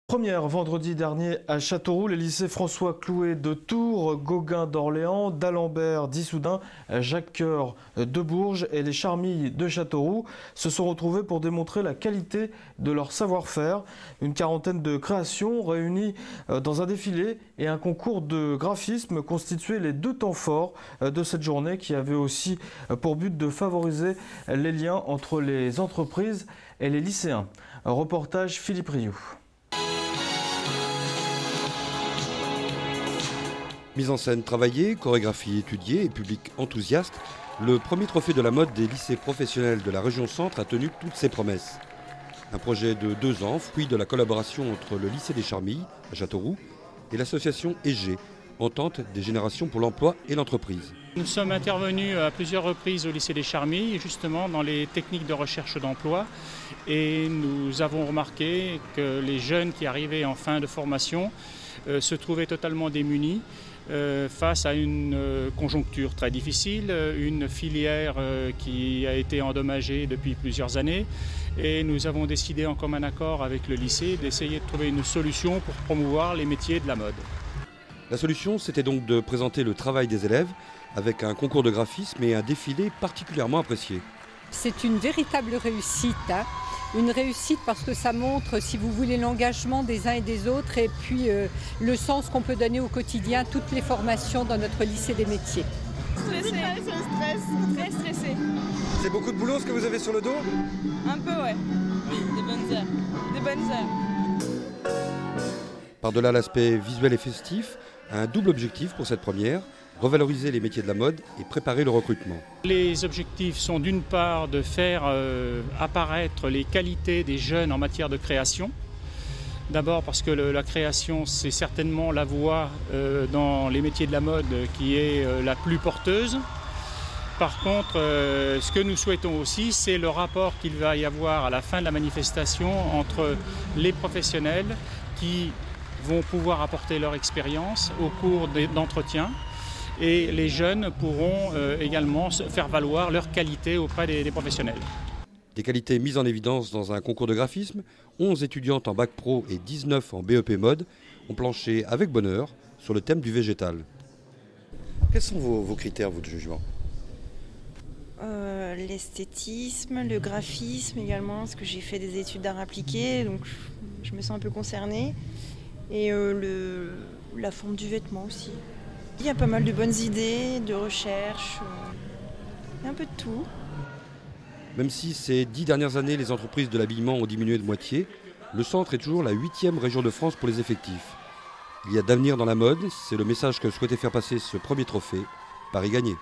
Première vendredi dernier à Châteauroux, les lycées François Clouet de Tours, Gauguin d'Orléans, d'Alembert d'Issoudun, Jacques Coeur de Bourges et les Charmilles de Châteauroux se sont retrouvés pour démontrer la qualité de leur savoir-faire. Une quarantaine de créations réunies dans un défilé et un concours de graphisme constituaient les deux temps forts de cette journée qui avait aussi pour but de favoriser les liens entre les entreprises et les lycéens. Un reportage Philippe Rioux. Mise en scène travaillée, chorégraphie étudiée et public enthousiaste, le premier trophée de la mode des lycées professionnels de la région Centre a tenu toutes ses promesses. Un projet de 2 ans, fruit de la collaboration entre le lycée des Charmilles, à Châteauroux, et l'association EG, Entente des générations pour l'emploi et l'entreprise. Nous sommes intervenus à plusieurs reprises au lycée des Charmilles, justement dans les techniques de recherche d'emploi. Et nous avons remarqué que les jeunes qui arrivaient en fin de formation se trouvaient totalement démunis face à une conjoncture très difficile, une filière qui a été endommagée depuis plusieurs années. Et nous avons décidé en commun accord avec le lycée d'essayer de trouver une solution pour promouvoir les métiers de la mode. La solution, c'était donc de présenter le travail des élèves avec un concours de graphisme et un défilé particulièrement apprécié. C'est une véritable réussite, une réussite parce que ça montre, si vous voulez, l'engagement des uns et des autres et puis le sens qu'on peut donner au quotidien, toutes les formations dans notre lycée des métiers. Stressé, très stressé. C'est beaucoup de boulot ce que vous avez sur le dos? Un peu, ouais. Des bonnes heures. Par-delà l'aspect visuel et festif, un double objectif pour cette première, revaloriser les métiers de la mode et préparer le recrutement. Les objectifs sont d'une part de faire apparaître les qualités des jeunes en matière de création. D'abord parce que la création, c'est certainement la voie dans les métiers de la mode qui est la plus porteuse. Par contre, ce que nous souhaitons aussi, c'est le rapport qu'il va y avoir à la fin de la manifestation entre les professionnels qui vont pouvoir apporter leur expérience au cours d'entretiens et les jeunes pourront également faire valoir leurs qualités auprès des professionnels. Des qualités mises en évidence dans un concours de graphisme, 11 étudiantes en bac pro et 19 en BEP mode ont planché avec bonheur sur le thème du végétal. Quels sont vos critères, vous, de jugement ? L'esthétisme, le graphisme également, parce que j'ai fait des études d'art appliqué, donc je me sens un peu concernée. Et la forme du vêtement aussi. Il y a pas mal de bonnes idées, de recherches, un peu de tout. Même si ces 10 dernières années, les entreprises de l'habillement ont diminué de moitié, le centre est toujours la 8e région de France pour les effectifs. Il y a d'avenir dans la mode, c'est le message que souhaitait faire passer ce premier trophée. Paris gagné.